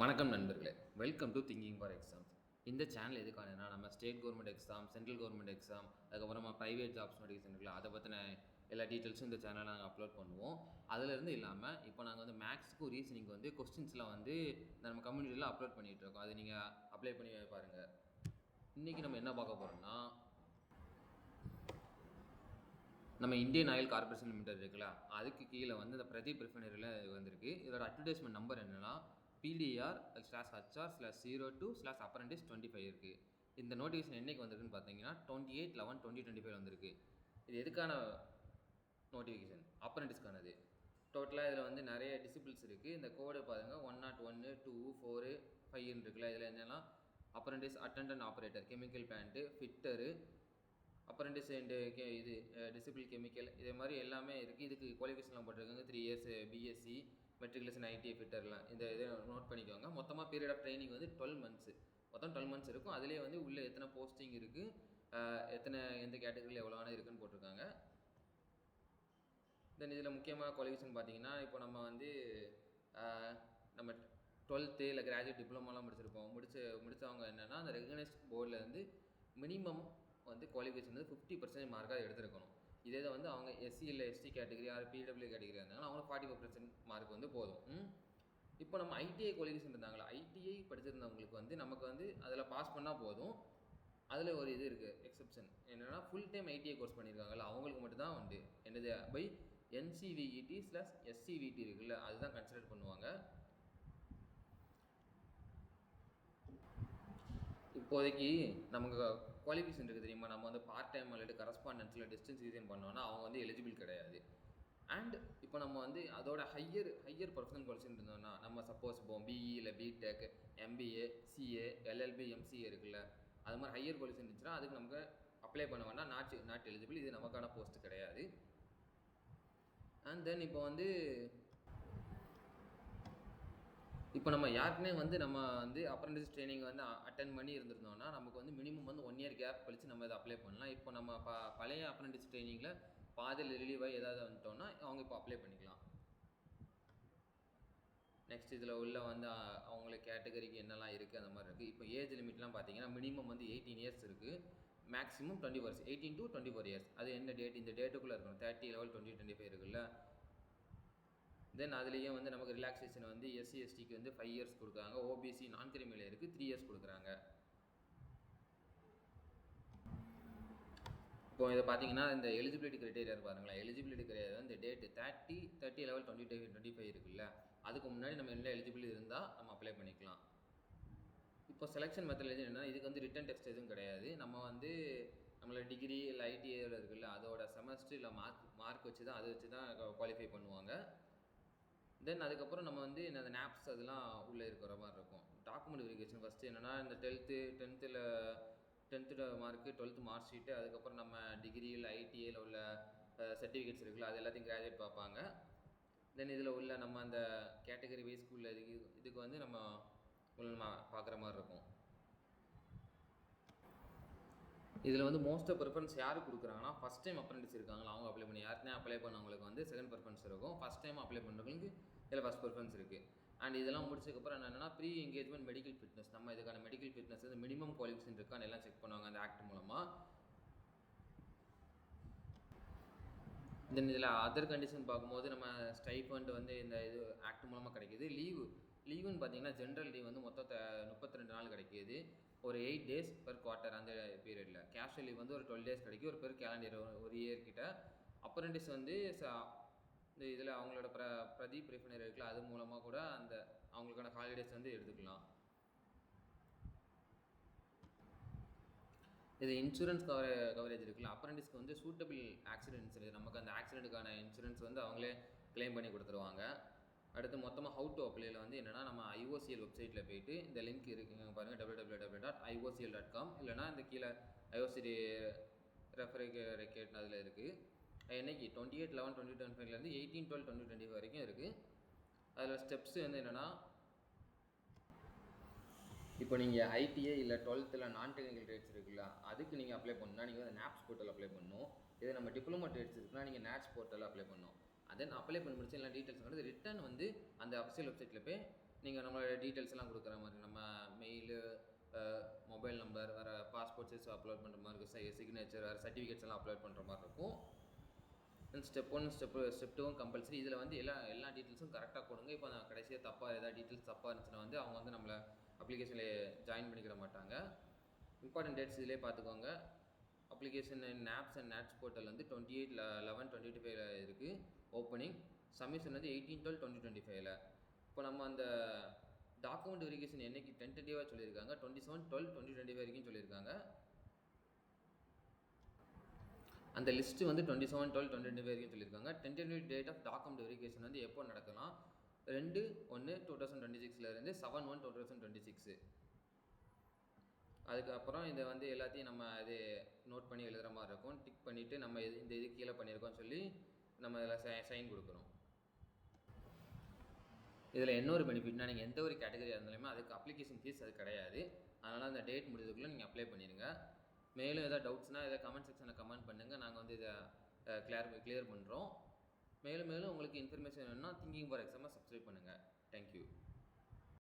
வணக்கம் நண்பர்களே, welcome to thinking for exams. இந்த சேனல் எதுக்கானதுன்னா, நம்ம state government exam, central government exam, அதுக்கப்புறமா ப்ரைவேட் ஜாப்ஸ் நோட்டிஃபிகேஷன் இருக்குல்ல, அதை பற்றின எல்லா டீட்டெயில்ஸும் இந்த சேனலில் நாங்கள் அப்லோட் பண்ணுவோம். அதிலேருந்து இல்லாமல் இப்போ நாங்கள் வந்து மேக்ஸுக்கும் ரீசனிங் வந்து கொஸ்டின்ஸ்லாம் வந்து நம்ம கம்யூனிட்டியில் அப்லோட் பண்ணிகிட்ருக்கோம். அதை நீங்கள் அப்ளை பண்ணி பாருங்கள். இன்றைக்கி நம்ம என்ன பார்க்க போகிறோம்னா, நம்ம இந்தியன் ஆயில் கார்பரேஷன் லிமிடெட் இருக்குல்ல, அதுக்கு கீழே வந்து இந்த பிரதீப் ரிஃபைனரியில் வந்திருக்கு. இதோட அட்வர்டைஸ்மெண்ட் நம்பர் என்னென்னா PDR/HR/02/apprentice25 இருக்குது. இந்த நோட்டிஃபிகேஷன் என்றைக்கு வந்திருக்குன்னு பார்த்தீங்கன்னா 28/11/2025 வந்திருக்கு. இது எதுக்கான நோட்டிஃபிகேஷன்? அப்ரண்டிஸ்க்கானது. டோட்டலாக இதில் வந்து நிறைய டிசிப்ளின்ஸ் இருக்குது. இந்த கோடை பாருங்கள், 101, 2, 4, 5 இருக்குல்ல. இதில் என்னென்னா apprentice attendant operator, chemical plant, fitter, apprentice and இது டிசிப்ளின் கெமிக்கல், இதே மாதிரி எல்லாமே இருக்குது. இதுக்கு குவாலிஃபிகேஷன்லாம் போட்டிருக்காங்க. 3 இயர்ஸ் பிஎஸ்சி, மெட்ரிகுலேஷன், ஐடிஐ, ஃபிட்டர்லாம். இந்த இதை நோட் பண்ணிக்கோங்க. மொத்தமாக பீரியட் ஆஃப் ட்ரைனிங் வந்து 12 மந்த்ஸ், மொத்தம் 12 மந்த்ஸ் இருக்கும். அதிலே வந்து உள்ளே எத்தனை போஸ்டிங் இருக்குது, எந்த கேட்டகரியில் எவ்வளோவான இருக்குதுன்னு போட்டிருக்காங்க. தென் இதில் முக்கியமாக குவாலிஃபிகேஷன் பார்த்தீங்கன்னா, இப்போ நம்ம வந்து நம்ம 12th இல்லை கிராஜுவேட் டிப்ளமோலாம் முடிச்சிருப்போம். முடித்தவங்க என்னென்னா, அந்த ரெகனைஸ்ட் போர்டில் வந்து மினிமம் வந்து குவாலிஃபிகேஷன் வந்து 50% மார்க்காக எடுத்துருக்கணும். இதே வந்து அவங்க எஸ்சி இல்லை ST category or PWD category இருந்தாங்கன்னா அவங்களுக்கு 45% மார்க் வந்து போதும். இப்போ நம்ம ஐடிஐ குவாலிஃபிகேஷன் இருந்தாங்களா, ஐடிஐ படிச்சிருந்தவங்களுக்கு வந்து நமக்கு வந்து அதில் பாஸ் பண்ணால் போதும். அதில் ஒரு இது இருக்குது, எக்ஸப்ஷன் என்னென்னா ஃபுல் டைம் ஐடிஐ கோர்ஸ் பண்ணியிருக்காங்கல்ல, அவங்களுக்கு மட்டும்தான் உண்டு. என்னது பை NCVET/SCVT இருக்குல்ல, அதுதான் கன்சிடர் பண்ணுவாங்க. இப்போதைக்கு நமக்கு குவாலிஃபிகேஷன் இருக்குது தெரியுமா, நம்ம வந்து பார்ட் டைம் அல்லது கரஸ்பாண்டன்ஸில் டிஸ்டன்ஸ் ரீசன் பண்ணோன்னா அவங்க வந்து எலிஜிபிள் கிடையாது. அண்ட் இப்போ நம்ம வந்து அதோட ஹையர் பர்சனல் குவாலிஃபிகேஷன் இருந்தோம்னா, நம்ம சப்போஸ் இப்போ பிஇ இல்லை BTech, MBA, CA, LLB, MCA இருக்குல்ல, அது மாதிரி ஹையர் குவாலிஃபிகேஷன் இருந்துச்சுன்னா அதுக்கு நமக்கு அப்ளை பண்ண வேண்டாம், நாட் எலிஜிபிள். இது நமக்கான போஸ்ட் கிடையாது. அண்ட் தென் இப்போ நம்ம யாருக்குமே வந்து நம்ம வந்து அப்ரண்டிஸ் ட்ரைனிங் வந்து அட்டன் பண்ணி இருந்திருந்தோம்னா நமக்கு வந்து மினிமம் வந்து 1 இயர் கேப் கழித்து நம்ம இதை அப்ளை பண்ணலாம். இப்போ நம்ம பழைய அப்ரண்டிஸ் ட்ரைனிங்கில் பாதியில் ரிலீவாக ஏதாவது வந்துட்டோம்னா அவங்க இப்போ அப்ளை பண்ணிக்கலாம். நெக்ஸ்ட் இதில் உள்ள வந்து அவங்களுக்கு கேட்டகரிக்கு என்னெல்லாம் இருக்குது அந்த மாதிரி இருக்குது. இப்போ ஏஜ் லிமிட்லாம் பார்த்தீங்கன்னா மினிமம் வந்து 18 இயர்ஸ் இருக்குது, மேக்ஸிமம் 20 இயர்ஸ், 18 to 24 இயர்ஸ். அது என்ன டேட், இந்த டேட்டுக்குள்ளே இருக்கணும். 30/11/2025 இருக்குல்ல. தென் அதுலேயே வந்து நமக்கு ரிலாக்ஸேஷன் வந்து எஸ்சி எஸ்டிக்கு வந்து 5 இயர்ஸ் கொடுக்குறாங்க. ஓபிசி நான் கிரிமினலுக்கு 3 இயர்ஸ் கொடுக்குறாங்க. இப்போ இதை பார்த்தீங்கன்னா இந்த எலிஜிபிலிட்டி கிரைட்டீரியா பாருங்களேன். எலிஜிபிலிட்டி கிரைட்டீரியா இந்த டேட்டு 30/11/2025 இருக்குல்ல, அதுக்கு முன்னாடி நம்ம என்ன எலிஜிபிள் இருந்தால் நம்ம அப்ளை பண்ணிக்கலாம். இப்போ செலெக்ஷன் மெத்தட் என்னென்னா, இதுக்கு வந்து ரிட்டன் டெஸ்ட் எதுவும் கிடையாது. நம்ம வந்து நம்மளோட டிகிரி இல்லை ஐடிஐயில் இருக்குல்ல, அதோட செமஸ்டர் இல்லை மார்க் வச்சு தான், அதை வச்சு தான் குவாலிஃபை பண்ணுவாங்க. தென் அதுக்கப்புறம் நம்ம வந்து இந்த நாப்ஸ் அதெல்லாம் உள்ளே இருக்கிற மாதிரி இருக்கும். டாக்குமெண்ட் வெரிஃபிகேஷன் ஃபஸ்ட்டு என்னென்னா, இந்த 10th mark, 12th mark sheet, அதுக்கப்புறம் நம்ம டிகிரி இல்லை ஐடிஐயில் உள்ள சர்டிஃபிகேட்ஸ் இருக்குல்ல, அது எல்லாத்தையும் கிராஜுவேட் பார்ப்பாங்க. தென் இதில் உள்ள நம்ம அந்த கேட்டகரி வைஸ் ஸ்கூலில் இதுக்கு வந்து நம்ம பார்க்குற மாதிரி இருக்கும். இதில் வந்து மோஸ்ட் ஆஃப் ப்ரிஃபரன்ஸ் யாருக்கு கொடுக்குறாங்கன்னா, ஃபஸ்ட் டைம் அப்ரண்டிஸ் இருக்காங்களா அவங்க அப்ளை பண்ணி, யாருக்குமே அப்ளை பண்ணவங்களுக்கு வந்து செகண்ட் ப்ரிஃபரன்ஸ் இருக்கும். ஃபஸ்ட் டைம் அப்ளை பண்ணுறவங்களுக்கு இதில் ஃபஸ்ட் ப்ரிஃபரன்ஸ் இருக்குது. அண்ட் இதெல்லாம் முடிச்சதுக்கப்புறம் என்னென்னா ப்ரீ என்கேஜ்மெண்ட் மெடிக்கல் ஃபிட்னஸ், நம்ம இதுக்கான மெடிக்கல் ஃபிட்னஸ் வந்து மினிமம் குவாலிஃபிகேஷன் இருக்கான்னு எல்லாம் செக் பண்ணுவாங்க அந்த ஆக்ட் மூலமாக. தென் இதில் அதர் கண்டிஷன் பார்க்கும்போது நம்ம ஸ்டைஃபண்ட் வந்து இந்த இது ஆக்ட் மூலமாக கிடைக்கிது. லீவுன்னு பார்த்தீங்கன்னா ஜென்ரல் லீவ் வந்து மொத்தம் 32 நாள் கிடைக்கிது. ஒரு 8 days பெர் குவார்ட்டர் அந்த பீரியடில். கேஷுவல் லீவ் வந்து ஒரு 12 days கிடைக்கும், ஒரு பெர் கேலண்டர் ஒரு இயர் கிட்ட. அப்ரண்டிஸ் வந்து இந்த இதில் அவங்களோட பிரதீப் ரிஃபைனரி இருக்குல்ல, அது மூலமாக கூட அந்த அவங்களுக்கான ஹாலிடேஸ் வந்து எடுத்துக்கலாம். இது இன்சூரன்ஸ் கவரேஜ் இருக்குல்ல, அப்ரண்டிஸ்க்கு வந்து சூட்டபிள் ஆக்சிடென்ட் இன்சூரன்ஸ், நமக்கு அந்த ஆக்சிடென்ட்டுக்கான இன்சூரன்ஸ் வந்து அவங்களே கிளைம் பண்ணி கொடுத்துருவாங்க. அடுத்து மொத்தமாக ஹவு டு அப்ளைல வந்து என்னென்னா, நம்ம IOCL வெப்சைட்டில் போய்ட்டு இந்த லிங்க் இருக்குங்க பாருங்கள், www.iocl.com, இல்லைனா இந்த கீழே IOC ரெஃபரேட் அதில் இருக்குது. என்னைக்கு 28/11/2025 18/12/2025 வரைக்கும் இருக்குது. அதில் ஸ்டெப்ஸ் வந்து என்னென்னா, இப்போ நீங்கள் ஐடிஐ இல்லை 12th நான் டெக்னிக்கல் ட்ரேட்ஸ் இருக்குல்ல, அதுக்கு நீங்கள் அப்ளை பண்ணால் நீங்கள் வந்து நாப்ஸ் போர்ட்டல் அப்ளை பண்ணணும். இதே நம்ம டிப்ளமோ ட்ரேட்ஸ் இருக்குன்னா நீங்கள் நாட்ஸ் போர்ட்டல் அப்ளை பண்ணணும். தென் அப்ளை பண்ணி முடிச்சு எல்லாம் டீட்டெயில்ஸ் வந்து ரிட்டன் வந்து அந்த அஃபிஷியல் வெப்சைட்டில் போய் நீங்கள் நம்மளோட டீட்டெயில்ஸ் எல்லாம் கொடுக்குற மாதிரி, நம்ம மெயிலு, மொபைல் நம்பர், வேறு பாஸ்போர்ட் சைஸ் அப்லோட் பண்ணுற மாதிரி இருக்கும், சிக்னேச்சர், வேறு சர்டிஃபிகேட்ஸ் எல்லாம் அப்லோட் பண்ணுற மாதிரி இருக்கும். Step 1 step 2 compulsory. இதில் வந்து எல்லா டீட்டெயில்ஸும் கரெக்டாக கொடுங்க. இப்போ நான் கடைசியாக தப்பாக ஏதாவது டீட்டெயில்ஸ் தப்பாக இருந்துச்சுன்னா வந்து அவங்க வந்து நம்மளை அப்ளிகேஷனில் ஜாயின் பண்ணிக்கிற மாட்டாங்க. இம்பார்ட்டன்ட் டேட்ஸ் இதிலே பார்த்துக்கோங்க. Application NAPS and NATS portal வந்து 28/11/2025 இருக்குது ஓப்பனிங். சப்மிஷன் வந்து 18/12/2025. இப்போ நம்ம அந்த டாக்குமெண்ட் வெரிஃபிகேஷன் என்னைக்கு டென்டேட்டிவாக சொல்லியிருக்காங்க, 27/12/2025 வரைக்கும் சொல்லியிருக்காங்க. அந்த லிஸ்ட்டு வந்து 27/12/2025 வரைக்கும் சொல்லியிருக்காங்க. Tentative date of document verification வந்து எப்போ நடக்கலாம், 2/1/2026 7/1/2026. அதுக்கப்புறம் இதை வந்து எல்லாத்தையும் நம்ம இது நோட் பண்ணி எழுதுகிற மாதிரி இருக்கும். டிக் பண்ணிவிட்டு நம்ம இந்த இது கீழே பண்ணியிருக்கோம்னு சொல்லி நம்ம இதில் சைன் கொடுக்கணும். இதில் இன்னொரு பெனிஃபிட்னா, நீங்கள் எந்த ஒரு கேட்டகரியாக இருந்தாலுமே அதுக்கு அப்ளிகேஷன் ஃபீஸ் அது கிடையாது. அதனால் அந்த டேட் முடிஞ்சதுக்குள்ளே நீங்கள் அப்ளை பண்ணிடுங்க. மேலும் எதாவது டவுட்ஸ்னால் இதை கமெண்ட் செக்ஷனில் கமெண்ட் பண்ணுங்கள். நாங்கள் வந்து இதை கிளியர் பண்ணுறோம். மேலும் உங்களுக்கு இன்ஃபர்மேஷன் வேணும்னா திங்கிங் ஃபார் எக்ஸாமை சப்ஸ்கிரைப் பண்ணுங்கள். தேங்க்யூ.